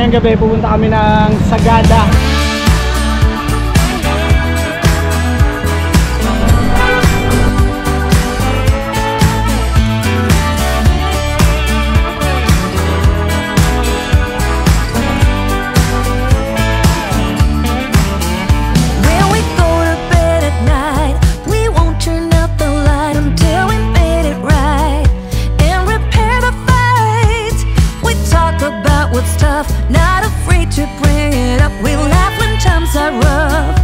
ngayong gabi pupunta kami ng Sagada. Not afraid to bring it up. We laugh when times are rough.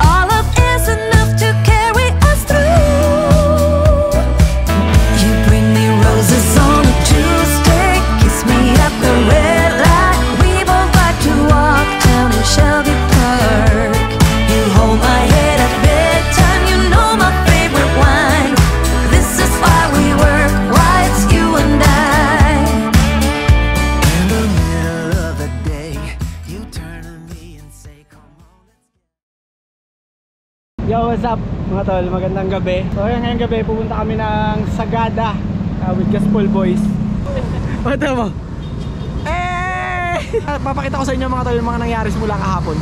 All of is enough to carry us through. You bring me roses on a Tuesday, kiss me at the red light. We both like to walk down in Shelby Park. You hold my head at bedtime. You know my favorite wine. This is why we work. Why it's you and I. Yo, what's up mga tol? Magandang gabi. So ngayong gabi pupunta kami ng Sagada with Gaspol Boys. Mata mo? Papakita ko sa inyo mga tol yung mga nangyari simula kahapon.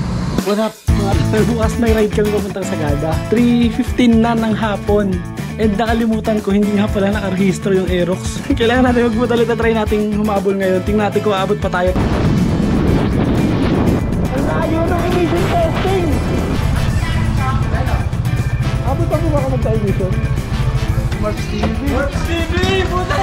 What up mga tol? Bukas may ride kami papuntang Sagada. 3:15 na ng hapon. And nakalimutan ko, hindi nga pala nakarehistro yung Aerox. Kailangan natin magbutalita, try nating humabol ngayon. Tingnan natin kung aabot pa tayo. Ang layo ng emission testing! Abot pa po baka magka-emission? Marks TV! Marks TV! Puta!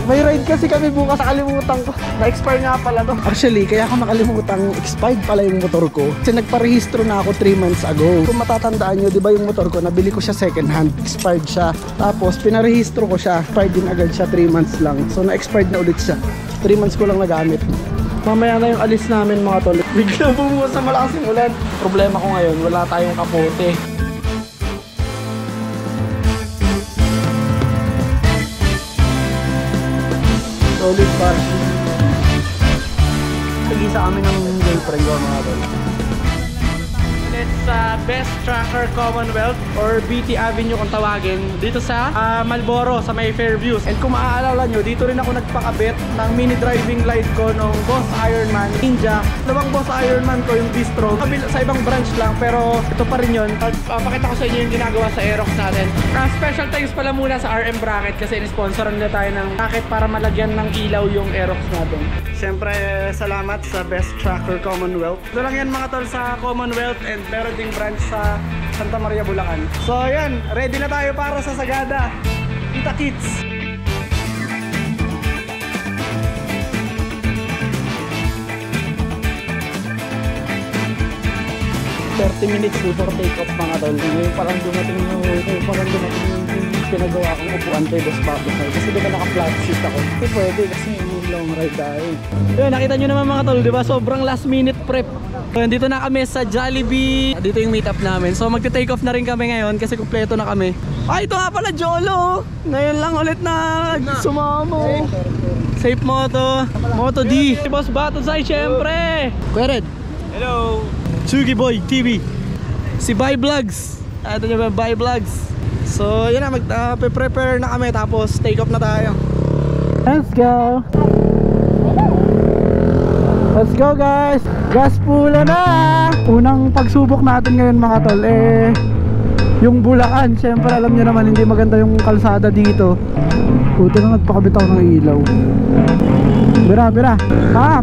May ride kasi kami bukas, nakalimutan ko. Na-expire nga pala to. Actually, kaya ako nakalimutan, expired pala yung motor ko. Kasi nagparehistro na ako 3 months ago. Kung matatandaan nyo, di ba yung motor ko, nabili ko siya second hand. Expired siya. Tapos, pinarehistro ko siya. Expired din agad siya, 3 months lang. So, na-expired na ulit siya. 3 months ko lang nagamit. Mamaya na yung alis namin mga tol. Biglang bumuhos sa malakas yung ulan. Problema ko ngayon, wala tayong kapote. Solid parking. Nag-isa kami ng girlfriend ko mga tol. It's Best Tracker Commonwealth or BT Avenue kung tawagin. Dito sa Malboro sa may Fairviews. And kung maaalala nyo, dito rin ako nagpakabit ng mini driving light ko nung Boss Ironman Ninja. Dalawang Boss Ironman ko yung bistro. Sa ibang branch lang pero ito pa rin yun. Pakita ko sa inyo yung ginagawa sa Aerox natin. Special thanks pala muna sa RM Bracket kasi in-sponsoran nila tayo ng bracket para malagyan ng ilaw yung Aerox natin. Siyempre salamat sa Best Tracker Commonwealth. Ito lang yan mga tol sa Commonwealth and meron ding branch sa Santa Maria, Bulacan. So ayan, ready na tayo para sa Sagada. Kita kits! Minutes before take off mga tol. Ngayon parang dumating yung pinagawa kong upuan kay Boss Papo. Kasi diba naka-flat seat ako. Hindi pwede kasi yung long ride tayo. Yun, nakita nyo naman mga tol, diba? Sobrang last minute prep. Dito na kami sa Jollibee. Dito yung meet up namin. So magte-take off na rin kami ngayon kasi kumpleto na kami. Ay, ito nga pala Jolo. Ngayon lang ulit na sumamo. Safe Moto. Moto D. Boss Batonsay syempre. Kuya Red. Hello. Sugi Boy TV. Si Bye Vlogs. Ito nyo ba Bye Vlogs. So yun na, mag-prepare na kami. Tapos take off na tayo. Let's go. Let's go guys. Gas pula na. Unang pagsubok natin ngayon mga tol yung Bulacan. Siyempre alam nyo naman hindi maganda yung kalsada dito. Puto na nagpakabitaw ng ilaw. Bira.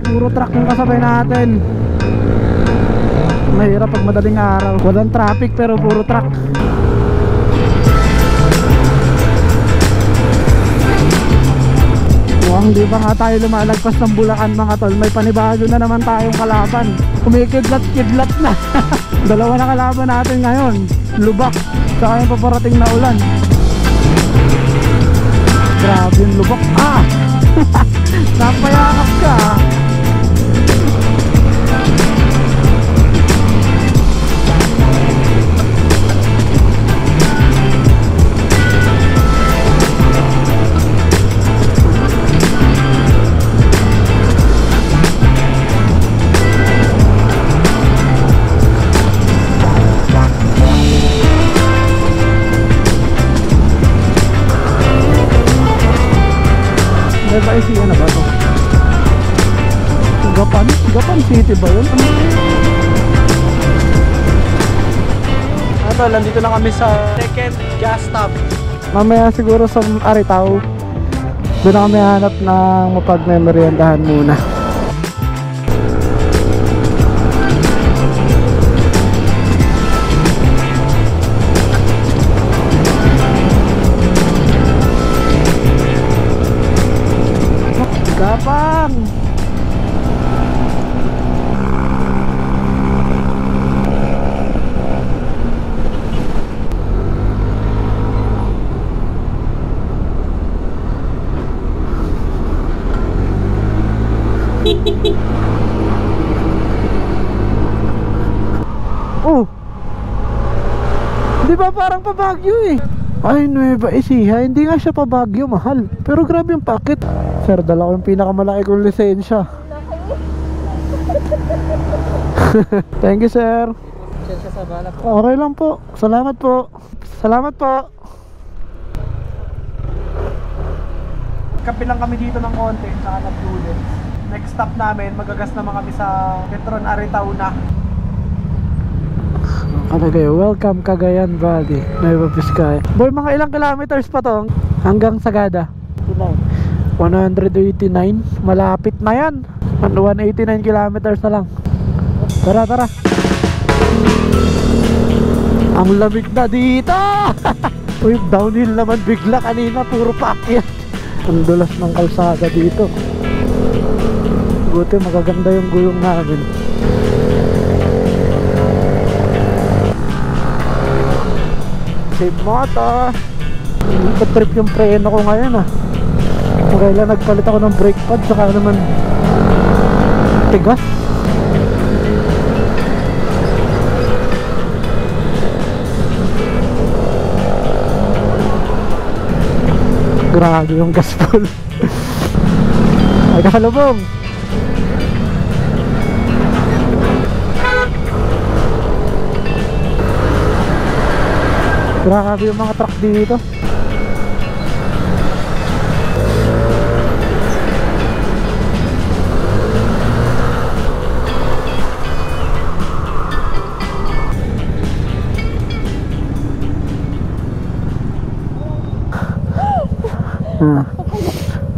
Puro truck yung kasabay natin. Mahirap pag madaling araw. Walang traffic pero puro truck. Mukhang di pa nga tayo lumalagpas ng Bulacan mga tol. May panibago na naman tayong kalaban. Kumikidlat-kidlat na. Dalawa na kalaban natin ngayon. Lubak. Saka yung paparating na ulan. Grabe yung lubak. Napayakap ka. May paisiyan na ba ito? Gapan City ba yun? Ano, nandito na kami sa second gas stop. Mamaya siguro sa Aritaw. Doon na kami hanap ng mapag-memoryandahan muna. Gapang! Oh! Di ba parang pa Baguio eh? Ay, Nueva Ecija, hindi nga siya pa Baguio, mahal. Pero grabe yung packet. Sir, dala ko yung pinakamalaki kong lisensya. Thank you, sir. Okay lang po. Salamat po. Salamat po. Kape lang kami dito ng konti, tsaka nag-students. Next stop namin, magagas naman kami sa Petron Aritaw na. Ano kayo? Welcome Cagayan Valley, Nueva Vizcaya. Boy, mga ilang kilometers pa to hanggang Sagada? 189. Malapit na yan. 189 kilometers na lang. Tara, tara. Ang lamig na dito. Uy, downhill naman bigla kanina. Puro paakyat. Ang dulas ng kalsada dito. Buti magaganda yung gulong namin. Save moto. Nagpa-trip yung preno ko ngayon ah. Kailan nagpalit ako ng brake pad, saka naman tigas. Grabe yung gaspol. Ay kasalubong. Grabe yung mga truck dito.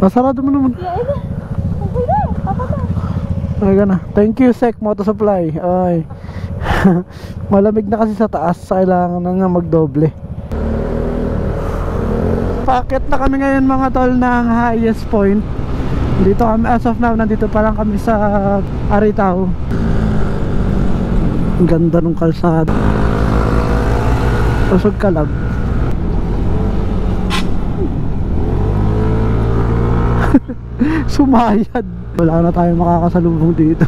Masarado mo naman. Ay na. Thank you Sec Moto Supply. Ay. Malamig na kasi sa taas, kailangan na nga magdoble. Packet na kami ngayon mga tol ng highest point. Dito kami as of now, nandito pa lang kami sa Aritaw. Ang ganda ng kalsada. Usog ka lang. Sumayad. Wala na tayong makakasalubong dito.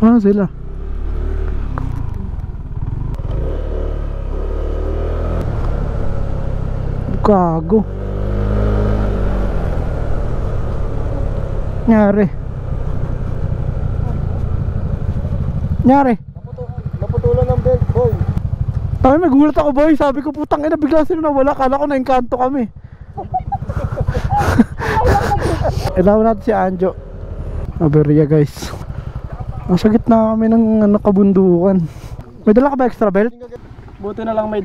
Ah, sila. Gago. Nyari. Naputulan ng belt, boy. Tayo, nagulat ako, boy. Sabi ko, putang ina, bigla sila nawala. Kala ko na-engkanto kami. Ilaw natin si Anjo. Aberya, guys. Nasa gitna kami ng kabundukan. May dala ka ba extra belt? Buti na lang may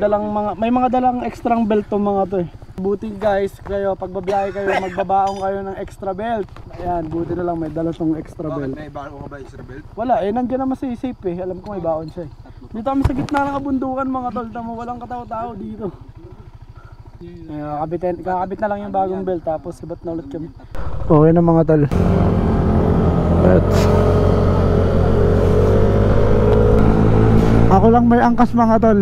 mga dalang extra belt tong mga to eh. Buti guys, kayo pagbabiyahe kayo, magbabaong kayo ng extra belt. Ayan, buti na lang may dala tong extra belt. Bakit may baon ka ba extra belt? Wala eh, nandiyan naman si safe eh. Alam ko may baon siya eh. Dito kami sa gitna ng kabundukan mga tol. Tamo, walang katao-tao dito. Kakabit na lang yung bagong belt, tapos sibat na ulit kami. Okay na mga tol. Ako lang may angkas mga tol.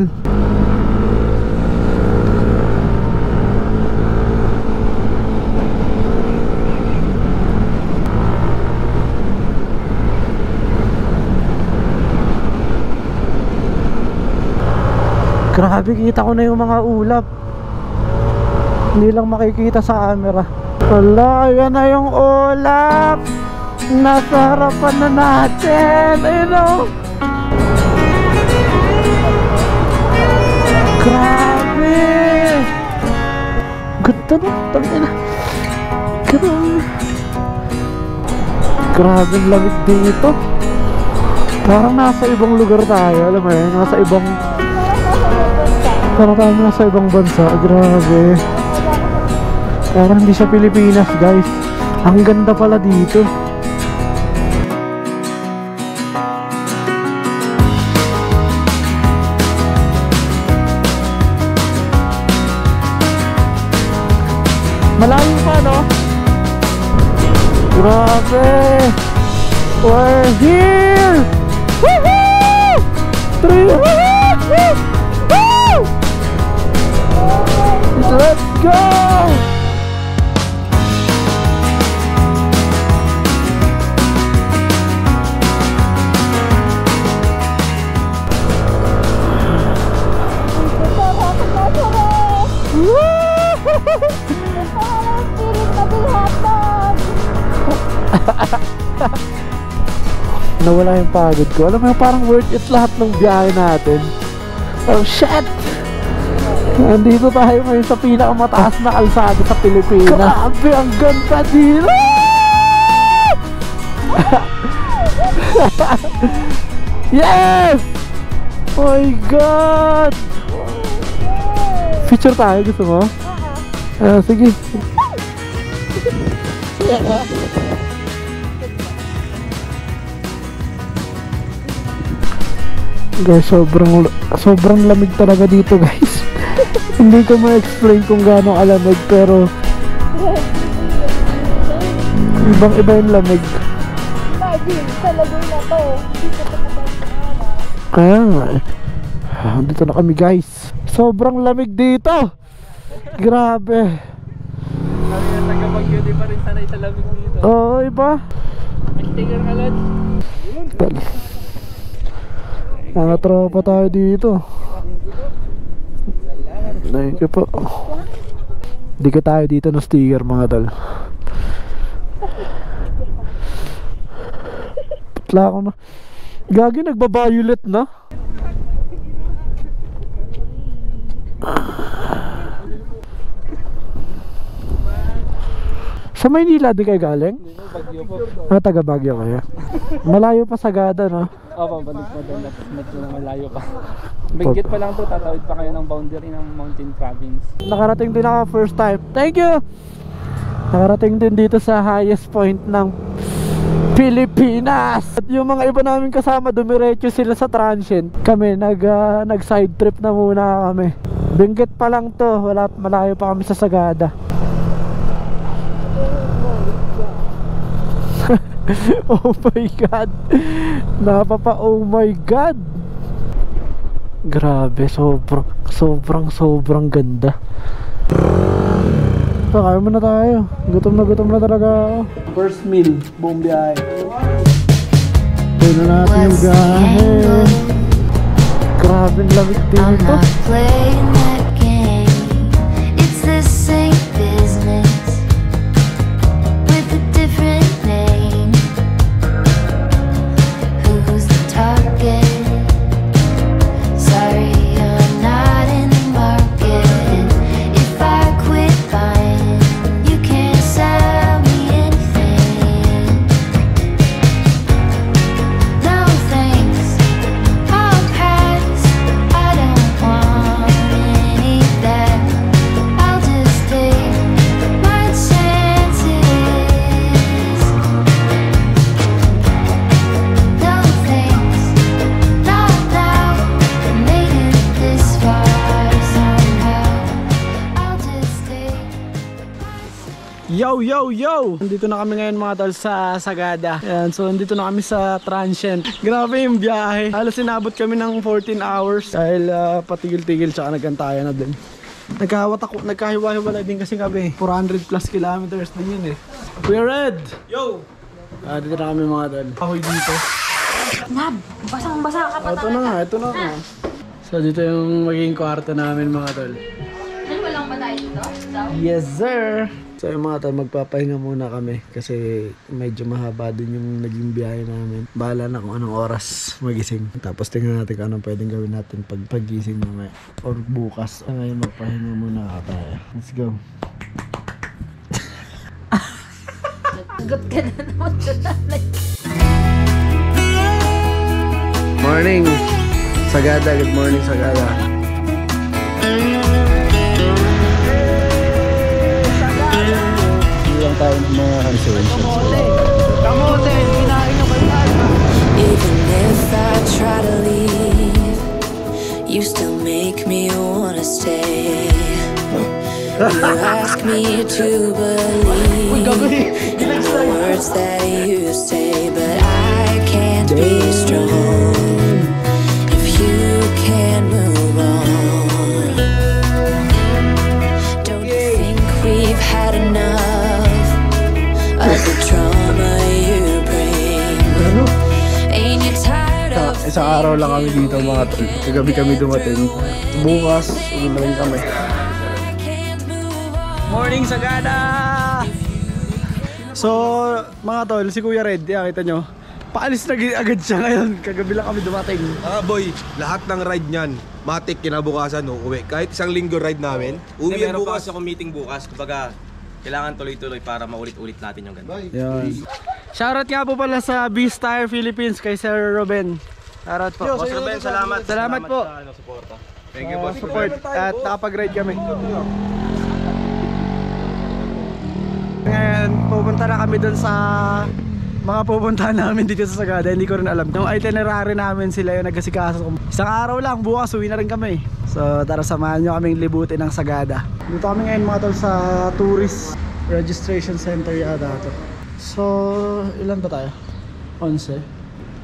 Grabe, kita ko na yung mga ulap. Hindi lang makikita sa camera. Wala, yan na yung ulap. Nasa harapan na natin. Ayun o. Grabe ang lamig dito. Parang nasa ibang lugar tayo. Alam mo yun, nasa ibang... Parang tayo nasa ibang bansa. Grabe. Parang hindi siya Pilipinas, guys. Ang ganda pala dito. Malayo pa, no? Grabe! We're here! Woohoo! 3! Woo! Let's go! Nawala yung pagod ko. Alam mo yung parang worth it lahat ng biyahe natin. Oh shit! Nandito tayo ngayon sa pinakamataas na kalsada sa Pilipinas. Grabe, ang ganda dito! Yes! Oh my God! Picture tayo, gusto mo? Sige. Guys, sobrang lamig talaga dito, guys. Hindi ko ma-explain kung gaano kalamig, pero ibang-iba yung lamig. Imagine, sa lagoy na to. Kaya nga eh. Dito na kami, guys. Sobrang lamig dito. Grabe. Taga-Bagyo, di pa rin sanay sa lamig dito. Oo, iba. Mag-sticker ka lang. Mga tropa tayo dito. Thank you po. Di ka tayo dito ng sticker, mga tol. Patla ako na. Gagi, nagba-violet na. Sa Maynila di kayo galing? Bagyo po. Taga Baguio kayo. Malayo pa Sagada, no? Opo, balik po doon. Medyo malayo pa. Bigit pa lang to, tatawid pa kayo ng boundary ng Mountain Province. Nakarating din ako first time. Thank you! Nakarating din dito sa highest point ng Pilipinas. At yung mga iba namin kasama, dumiretso sila sa transient. Kami, nag side trip na muna kami. Benguet pa lang to, malayo pa kami sa Sagada. Oh my God. Oh my God. Grabe, sobrang ganda. Kaya mo na tayo. Gutom na talaga ako. First meal, buong biyahe. Tayo na natin yung biyahe. Grabe, lamig I'm dito. not playing that game. It's the same business with a different name. Who's the target? Sorry, I'm not in the market. If I quit buying, you can't sell me anything. No thanks, I'll pass. I don't want any of that. I'll just take my chances. No thanks, not now. I made it this far somehow. I'll just take. Yo! Nandito na kami ngayon mga tol sa Sagada. Ayan, so nandito na kami sa transient. Grabe yung biyahe. Halos inabot kami ng 14 hours dahil patigil-tigil tsaka nagkantaya na din. Nagkahiwa-hiwalay din kasi kami. 400 plus kilometers din yun eh. We're red! Yo! Dito na kami mga tol. Ahoy dito. Nab, basang-basa ka pa Ito na nga. So dito yung magiging kwarto namin mga tol. Ano, walang ba tayo dito? Yes sir. So yung mga tol, magpapahinga muna kami kasi medyo mahaba din yung naging biyahe namin. Bahala na kung anong oras magising. Tapos tingnan natin kung anong pwedeng gawin natin pag pagising mamaya or bukas. Ngayon magpahinga muna tayo. Let's go. Lagot ka na naman dyan. Morning, Sagada. Good morning, Sagada. Hindi lang tayo ng mga cancellations. Kamote! Kinain nyo kayo. Even if I try to leave, you still make me wanna stay. You ask me to believe in the words that you say, but I can't be strong if you can't move on. Don't you think we've had enough of the trauma you bring? Ain't you tired of Isang araw lang kami dito mga tol. Kagabi kami dumating. Bukas, uwi na rin kami. Morning, Sagada! So, mga tol, si Kuya Red, kita nyo, paalis na agad siya ngayon. Kagabi lang kami dumating. Boy, lahat ng ride niyan, matik kinabukasan, uwi. Kahit isang linggo ride namin, uwi yan meron pa bukas. kasi akong meeting bukas. Kumbaga, kailangan tuloy-tuloy para maulit-ulit natin yung ganito. Yan. Shoutout nga po pala sa Beast Tire Philippines kay Sir Ruben. Shoutout po. Boss Ruben, salamat. Salamat po. Sa suporta. Thank you, boss. Support at nakapag-ride kami. Ngayon, pupunta na kami dun sa mga pupuntahan namin dito sa Sagada. Hindi ko rin alam. Yung itinerary namin sila yung nagkasikaso. Isang araw lang, bukas uwi na rin kami. So tara, samahan nyo kaming libutin ng Sagada. Dito kami ngayon mga tol sa Tourist Registration Center yata ito. So ilan ba tayo? 11?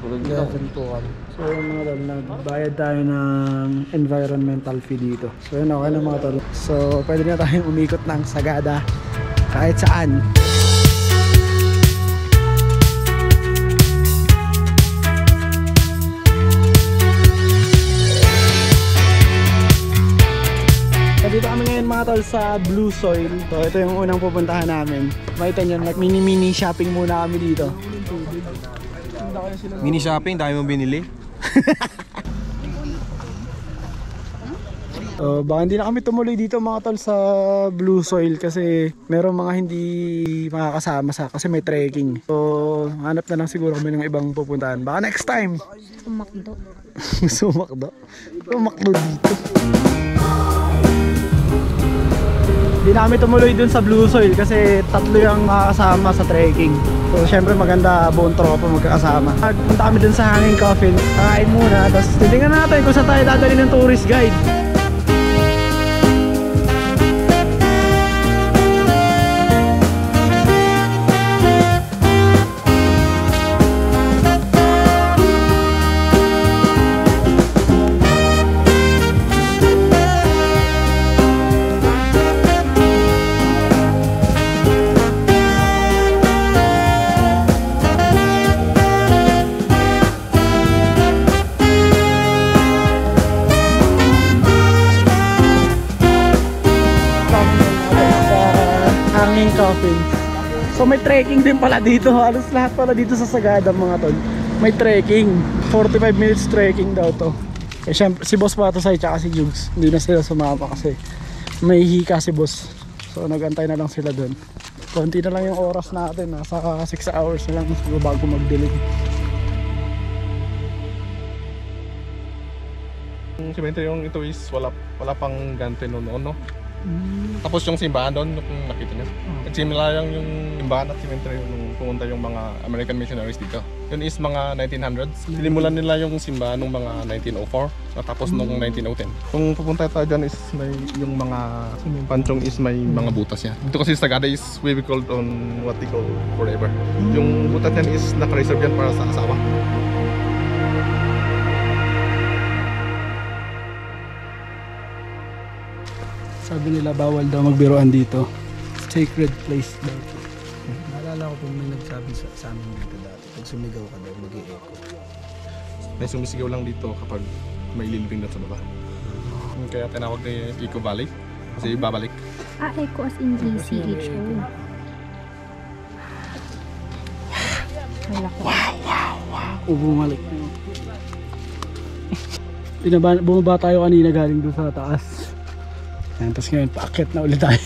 11 po kami. So yung mga tol, nagbayad tayo ng environmental fee dito. So yun, okay na mga tol. So pwede na tayong umikot ng Sagada kahit saan. Dito kami ngayon mga tol sa Blue Soil. So ito yung unang pupuntahan namin. Makita nyo, mini shopping muna kami dito. Mini shopping, dami mong binili. Baka hindi na kami tumuloy dito mga tol sa Blue Soil kasi merong mga hindi makakasama kasi may trekking. So hanap na lang siguro kami ng ibang pupuntahan. Baka next time. Sumakdo. Sumakdo? Sumakdo dito. Hindi na kami tumuloy dun sa Blue Soil kasi tatlo yung makakasama sa trekking. So syempre maganda buong tropa magkakasama. Punta kami dun sa Hanging Coffin. Kakain muna, tapos titingnan natin kung saan tayo dadali ng tourist guide. Hanging Coffin. So may trekking din pala dito. Halos lahat pala dito sa Sagada mga tol. May trekking. 45 minutes trekking daw to. Eh syempre si Boss Patusay tsaka si Jugs hindi na sila sumama kasi may hika si Boss. So nagantay na lang sila dun. Konti na lang yung oras natin. Nasa 6 hours na lang bago mag-dilig. Yung cemetery yung ito is wala pang gante noon, no? Tapos yung simbahan doon, kung nakita nyo, nagsimula lang yung simbahan at cemetery nung pumunta yung mga American missionaries dito. Yun is mga 1900s. Sinimulan nila yung simbahan nung mga 1904, tapos nung 1910. Kung pupunta tayo dyan is may yung mga panchong is may mga butas yan. Dito kasi Sagada is we called on what they call forever. Yung butas yan is naka-reserve yan para sa asawa. Sabi nila bawal daw magbiroan dito. Sacred place daw. Naalala ko kung may nagsabi sa amin dito dati. Pag sumigaw ka daw, mag-i-echo. May sumisigaw lang dito kapag may lilibing na sa baba. Kaya tinawag na Eco Valley. Kasi babalik. Echo as in ECHO. Bumalik. Bumaba tayo kanina galing doon sa taas. Yan, tapos ngayon paakyat na ulit tayo.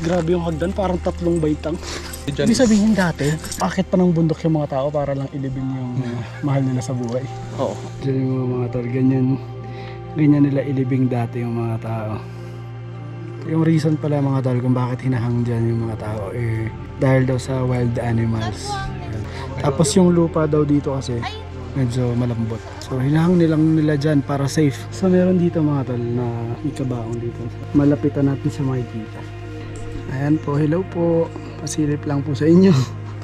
Grabe yung hagdan, parang 3 baitang. Diyan Ibig sabihin dati, akit pa ng bundok yung mga tao para lang ilibing yung mahal nila sa buhay. Oo. Diyan yung mga tol, ganyan nila ilibing dati yung mga tao. Yung reason pala mga tol kung bakit hinahang dyan yung mga tao dahil daw sa wild animals. Tapos yung lupa daw dito kasi medyo malambot. So hinahang nila dyan para safe. So meron dito mga tol na may kabaong dito. Malapitan natin sa makikita. Ayan po, hello po. Pasilip lang po sa inyo.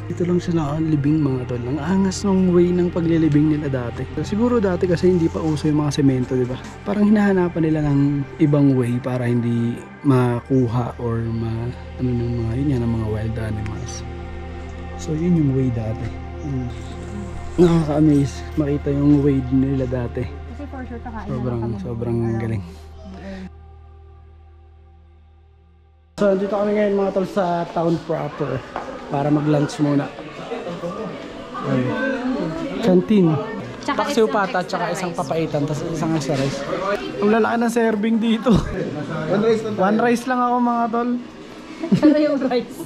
Dito lang siya nakalibing mga tol. Ang angas ng way ng paglilibing nila dati. Siguro dati kasi hindi pa uso yung mga semento, di ba? Parang hinahanapan nila ng ibang way para hindi makuha or ng mga wild animals. So yun yung way dati. Nakaka-amaze makita yung way nila dati. Kasi for sure kakain Sobrang galing. So dito kami ngayon mga tol sa town proper para mag-lunch muna. Canteen. Paksiw pata tsaka isang papaitan tapos isang extra rice. Ang lalaki ng serving dito. One rice lang ako mga tol. Ano yung rice?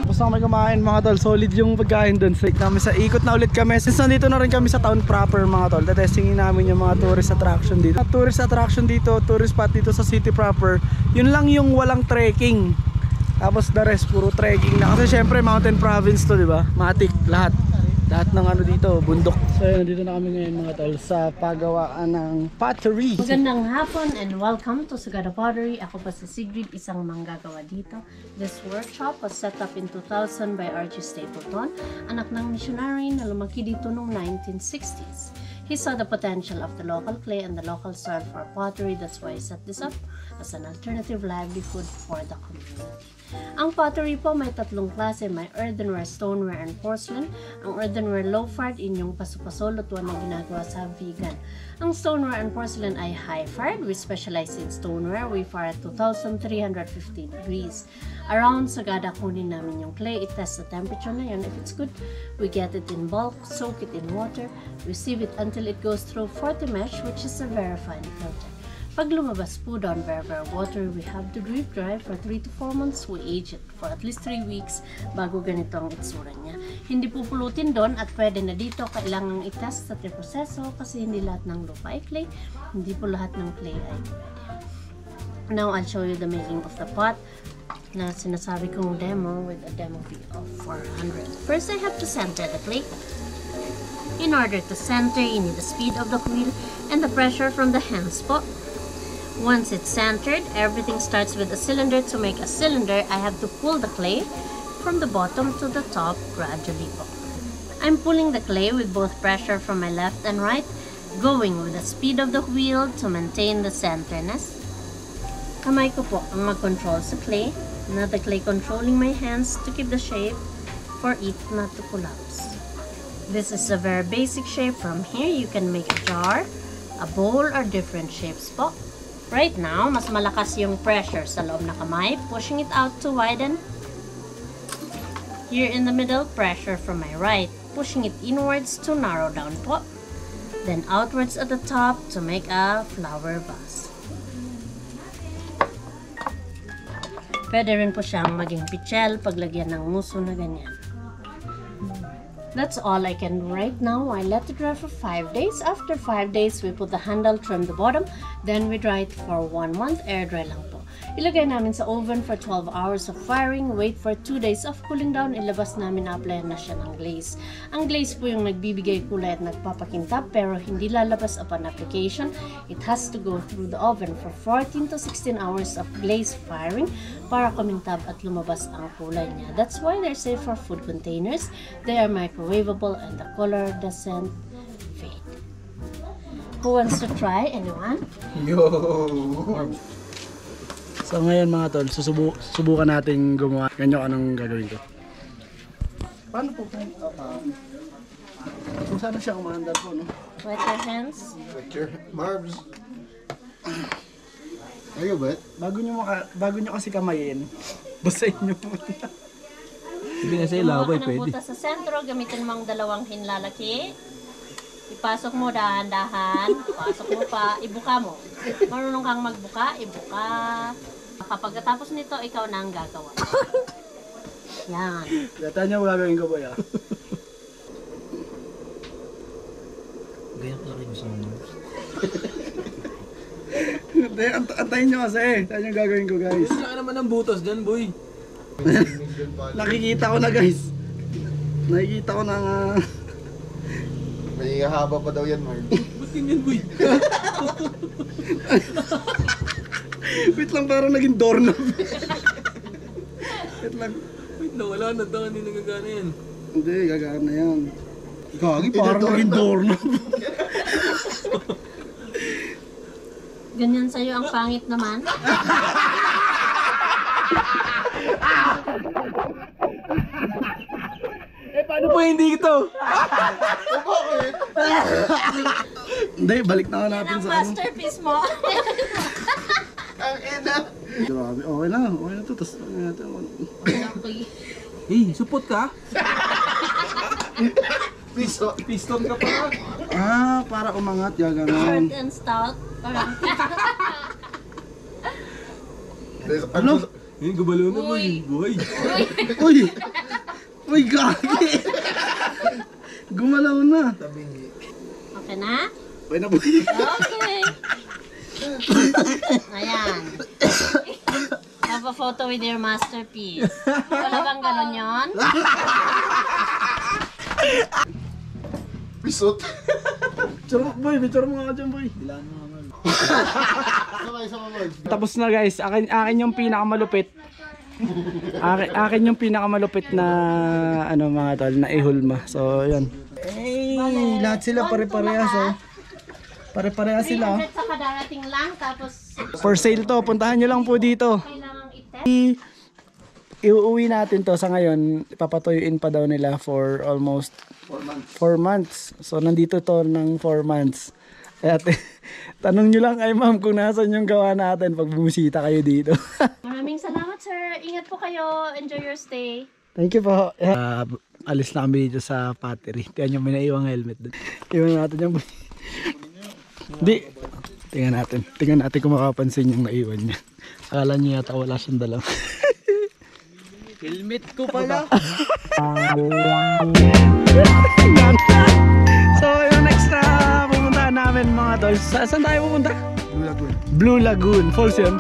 Tapos na kami kumain mga tol, solid yung pagkain doon. Straight namin sa ikot na ulit kami. Since nandito na rin kami sa town proper mga tol, tatestingin namin yung mga tourist attraction dito. Tourist attraction dito, tourist spot dito sa city proper. Yun lang yung walang trekking. Tapos the rest puro trekking na. Kasi syempre mountain province to, di ba? Matik lahat. Lahat ng ano dito, bundok. So yun, nandito na kami ngayon mga tol sa paggawaan ng pottery. Magandang hapon and welcome to Sagada Pottery. Ako pa si Sigrid, isang manggagawa dito. This workshop was set up in 2000 by Archie Stapleton, anak ng missionary na lumaki dito noong 1960s. He saw the potential of the local clay and the local soil for pottery. That's why he set this up as an alternative livelihood for the community. Ang pottery po may 3 klase, may earthenware, stoneware, and porcelain. Ang earthenware low-fired, inyong paso-paso, lutuan na ginagawa sa vegan. Ang stoneware and porcelain ay high-fired. We specialize in stoneware. We fire at 2,350 degrees. Around Sagada, kunin namin yung clay. I-test the temperature na yun. If it's good, we get it in bulk, soak it in water, receive it until it goes through 40 mesh, which is a very fine filter. Pag lumabas po doon, very water, we have to drip dry for 3 to 4 months. We age it for at least 3 weeks bago ganito ang itsura niya. Hindi po pulutin doon at pwede na dito. Kailangang itest sa proseso kasi hindi lahat ng lupa ay clay. Hindi po lahat ng clay ay pwede. Now, I'll show you the making of the pot na sinasabi kong demo with a demo fee of 400. First, I have to center the clay. In order to center, you need the speed of the wheel and the pressure from the hands po. Once it's centered, everything starts with a cylinder. To make a cylinder, I have to pull the clay from the bottom to the top gradually po. I'm pulling the clay with both pressure from my left and right, going with the speed of the wheel to maintain the centerness. Kamay ko po ang mag-control sa clay, not the clay controlling my hands to keep the shape for it not to collapse. This is a very basic shape. From here, you can make a jar, a bowl, or different shapes po. Right now, mas malakas yung pressure sa loob na kamay, pushing it out to widen. Here in the middle, pressure from my right, pushing it inwards to narrow down po. Then outwards at the top to make a flower vase. Pwede rin po siyang maging pichel, paglagyan ng muso na ganyan. That's all I can do right now. I let it dry for 5 days. After 5 days, we put the handle, trim the bottom, then we dry it for 1 month. Air dry lang po. Ilagay namin sa oven for 12 hours of firing. Wait for 2 days of cooling down. Ilabas namin, na-apply na siya ng glaze. Ang glaze po yung nagbibigay kulay at nagpapakintab, pero hindi lalabas upon application. It has to go through the oven for 14 to 16 hours of glaze firing para kumintab at lumabas ang kulay niya. That's why they're safe for food containers. They are microwavable and the color doesn't fade. Who wants to try? Anyone? So ngayon mga tol, subukan natin gumawa. Ganyan anong gagawin ko. Paano po? Kung saan siya kumandar po, no? Wet your hands. With your Marbs. Ayaw ba? Bago nyo kasi kamayin, basahin nyo muna. Kumuha ka ng butas sa sentro, gamitin mo ang 2 hinlalaki. Ipasok mo dahan-dahan, pasok mo pa, ibuka mo. Marunong kang magbuka, ibuka. Pagkatapos nito, ikaw na ang gagawa. Yan. Data niya gagawin ko, boy, ah. Ganyan pala kayo gusto mo. Hindi, antayin nyo kasi. Saan yung gagawin ko, guys? Wala ka naman ng butas dyan, boy. Nakikita ko na, guys. Nakikita ko na nga. May haba pa daw yan, Mark. Ba't ganyan, boy? Wait lang, parang naging doorknob. Wait lang. Wait na, wala na. Hindi nagagana yan. Hindi, gagana yan. Gagi, parang naging doorknob. Ganyan sa'yo ang pangit naman. Paano po hindi ito? Hindi, balik na Yan natin ang sa ano. masterpiece mo. Grabe, okay na to. Tapos, Okay. Hey, supot ka? Piston ka pa. para umangat, ya Short ganun. and stout. Parang Ano? Hey, gumalaw na, boy. Buhay. Uy! Uy, gagi! Gumalaw na. okay na? Okay na po. Okay. Ayan. Have a photo with your masterpiece. Wala bang ganon yun? Pisot. Picture mo nga dyan, boy. Tapos na, guys. Akin yung pinakamalupit. Akin yung pinakamalupit na ano mga tol, na ihulma. So, yan. Eh, lahat sila pare-parehas, oh. Pare-parehas sila. 300 sa kadarating lang, tapos For sale to. Puntahan nyo lang po dito. kailangang i-test. Iuwi natin to sa ngayon. Ipapatuyuin pa daw nila for almost 4 months. So, nandito to ng 4 months. Kaya tanong nyo lang kay ma'am kung nasan yung gawa natin pag bumisita kayo dito. Maraming salamat, sir. Ingat po kayo. Enjoy your stay. Thank you po. Alis na kami dito sa pottery. Tiyan yung may naiwang helmet dun. Iwan natin yung... Di. Tingnan natin kung makapansin yung naiwan niya. Akala niya yata wala siyang dalaw. Helmet ko pala. So yung next na pupuntahan namin mga tol. Saan tayo pupunta? Blue Lagoon. Blue Lagoon. Falls yun.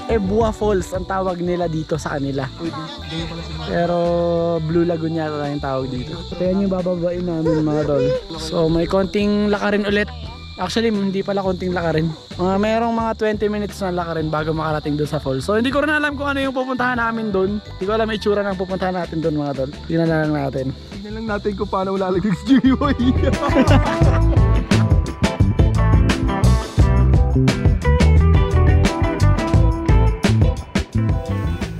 Ebwa Falls ang tawag nila dito sa kanila. Pero Blue Lagoon yata yung tawag dito. Kaya yung bababain namin mga tol. So may konting lakarin ulit. Actually hindi pala konting lakarin. Mayroong mga 20 minutes na lakarin bago makarating doon sa falls. So hindi ko rin alam kung ano yung pupuntahan namin doon. Hindi ko alam itsura ng pupuntahan natin doon mga tol. Tingnan lang natin. Tingnan lang natin kung paano lalagay si Jimmy Boy.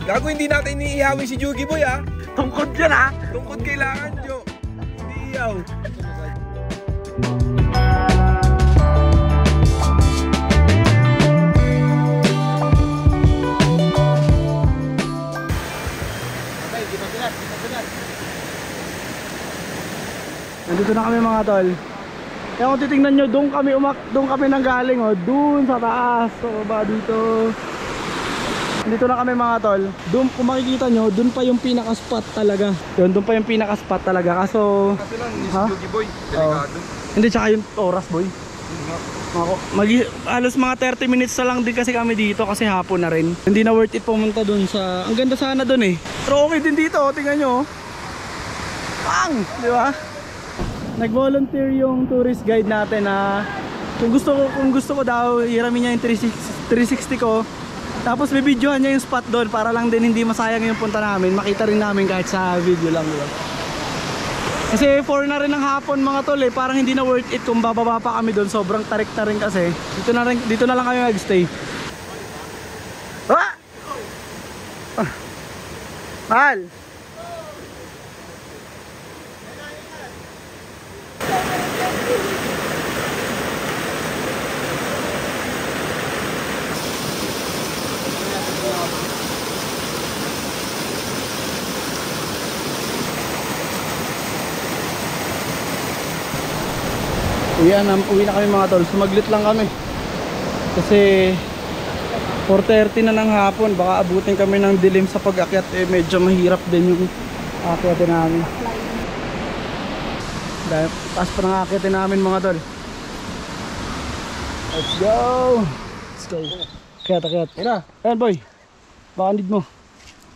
Gago, hindi natin iniihawin si Jugi Boy, ha? Tungkod yan, ha? Tungkod kailangan, Jo. Hindi ihaw. Nandito na kami mga tol. Kaya kung titingnan nyo, doon kami nanggaling, oh. Doon sa taas. So ba dito. Dito na kami mga tol. Doon kung makikita nyo, doon pa yung pinaka-spot talaga. Doon pa yung pinaka-spot talaga. Kaso Kasi lang, ni ha? si Jugi Boy. Delikado. Hindi, tsaka yung oras boy. Halos mga 30 minutes na lang din kasi kami dito kasi hapon na rin. Hindi na worth it pumunta doon sa... Ang ganda sana doon eh. Pero okay din dito, tingnan nyo. Pang! Di ba? Nag-volunteer yung tourist guide natin na kung gusto ko daw hiramin niya yung 360 ko. Tapos bibidyohan niya yung spot doon para lang din hindi masayang yung punta namin. Makita rin namin kahit sa video lang, diba? Kasi 4 na rin ng hapon mga tol eh. Parang hindi na worth it kung bababa pa kami doon. Sobrang tarik na rin kasi. Dito na lang kami mag-stay. Ah! Mahal! Uwi na kami mga tol. Sumaglit lang kami. Kasi 4:30 na ng hapon. Baka abutin kami ng dilim sa pag-akyat. Medyo mahirap din yung akyatin namin. Dahil taas pa ng akyatin namin mga tol. Let's go! Let's go. Akyat. Ayan boy. Baka need mo.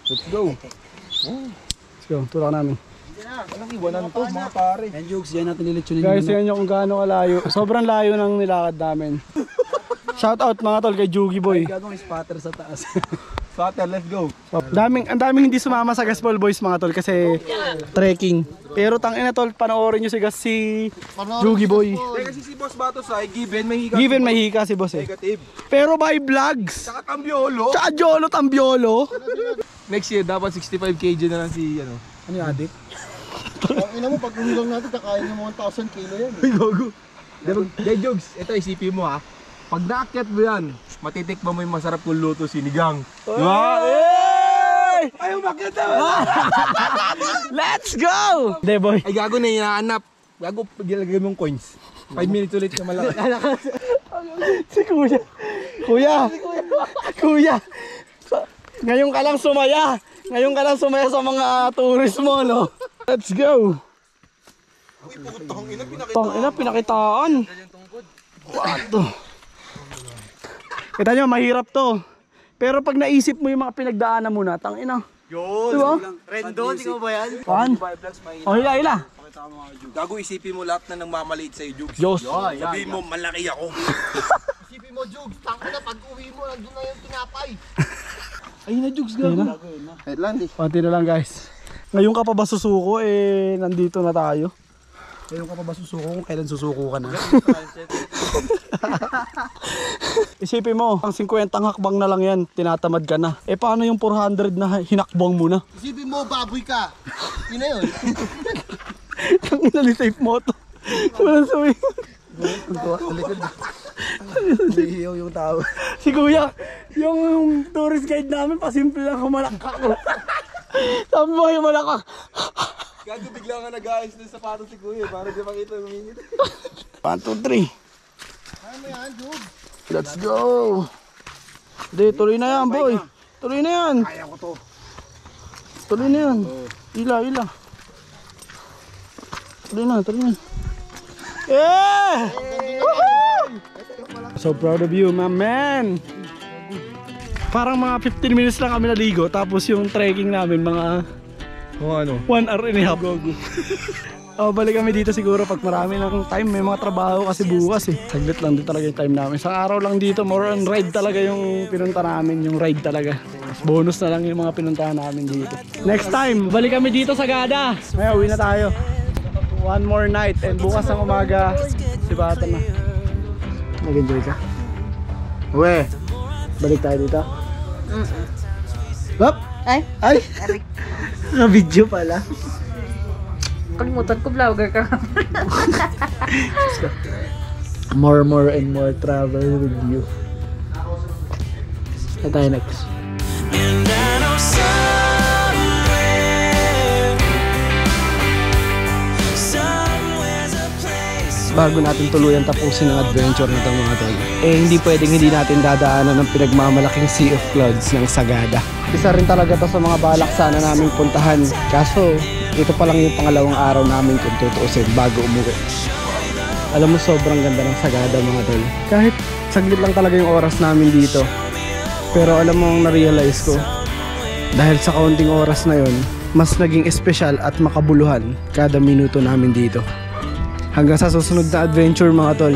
Let's go. Let's go. Tulak namin. Walang iwanan to mga pare. And jokes, yan natin lilitsunin. Guys, yan yung kung gaano kalayo. Sobrang layo ng nilakad namin. Shout out mga tol kay Jugi Boy. Gagawin spotter sa taas. Spotter, let's go. Ang daming hindi sumama sa Gaspol Boys mga tol kasi trekking. Pero tangina tol, panoorin nyo si Jugi Boy. Kasi si Boss Batos ay given may hika Si boss eh. negative. Pero by vlogs. Saka Tambiolo. Tsaka Jolo Tambiolo. Next year dapat 65 kg na lang si ano. Ano yung adik? Ang ina mo, pag umilang natin, kakain ng 1,000 kilo yan. Ay, gogo. Dead jokes. Ito isipin mo ha. Pag naakyat mo yan, matitikman mo yung masarap kong luto sinigang. Diba? Ay, umakyat na! Let's go! Hindi boy. Ay, gago na hinahanap. Gago, gilagay mong coins. 5 minutes ulit na malaki. Si Kuya. Ngayon ka lang sumaya. Sa mga tourist mo, no? Let's go. Uy, putang ina, Pinakitaan. What the? Kita nyo, mahirap to. Pero pag naisip mo yung mga pinagdaanan mo na, tangina. Yun. Diba? Rendon, tingnan mo ba yan? Pan? Oh, hila. Gago, isipin mo lahat na nang mamaliit sa'yo, Jugs. Diyos. Sabihin mo, malaki ako. Isipin mo, Jugs, tangko na, pag uwi mo, nandun na yung tinapay. Ay na, Jugs, Ayun gago. na. Headland eh. Konti na lang guys. Ngayon ka pa ba susuko? Nandito na tayo. Ngayon ka pa ba susuko kung kailan susuko ka na? Isipin mo, ang 50 hakbang na lang yan, tinatamad ka na. Paano yung 400 na hinakbang mo na? Isipin mo, baboy ka. Yun na yun. Tangina ni safe moto. Walang swing. Sa likod. Nahihiyaw yung tao. Si Kuya, yung tourist guide namin, pasimple lang kumalakak. Sabi mo kayo malakak. Gago, bigla nga nag-ayos ng sapatos si Kuya para di makita yung mingit. 1, 2, 3. Kaya mo yan, Jugs. Let's go. Hindi, tuloy na yan boy. Tuloy na yan. Kaya ko to. Tuloy na yan. Ila. Tuloy na. Yeah! So proud of you, my man. Parang mga 15 minutes lang kami naligo. Tapos yung trekking namin mga Kung ano? 1 hour and a half. Balik kami dito siguro pag marami ng time. May mga trabaho kasi bukas eh. Saglit lang din talaga yung time namin. Isang araw lang dito, more on ride talaga yung pinunta namin. Yung ride talaga. Bonus na lang yung mga pinuntahan namin dito. Next time, balik kami dito sa Gada. Ngayon, uwi na tayo. One more night and bukas ng umaga, sibatan na. Nag-enjoy ka? Uwe, balik tayo dito? Hop! Ay, Naka-video pala. kalimutan ko, vlogger ka. More and more travel with you. Saan tayo next? And I know somewhere's a place. Bago natin tuluyan tapusin ang adventure nito mga tol, hindi pwedeng hindi natin dadaanan ng pinagmamalaking Sea of Clouds ng Sagada. Isa rin talaga to sa mga balak sana naming puntahan. Kaso, ito pa lang yung pangalawang araw namin kung tutuusin bago umuwi. Alam mo, sobrang ganda ng Sagada mga tol. Kahit saglit lang talaga yung oras namin dito. Pero alam mo ang na-realize ko, dahil sa kaunting oras na yon, mas naging espesyal at makabuluhan kada minuto namin dito. Hanggang sa susunod na adventure mga tol,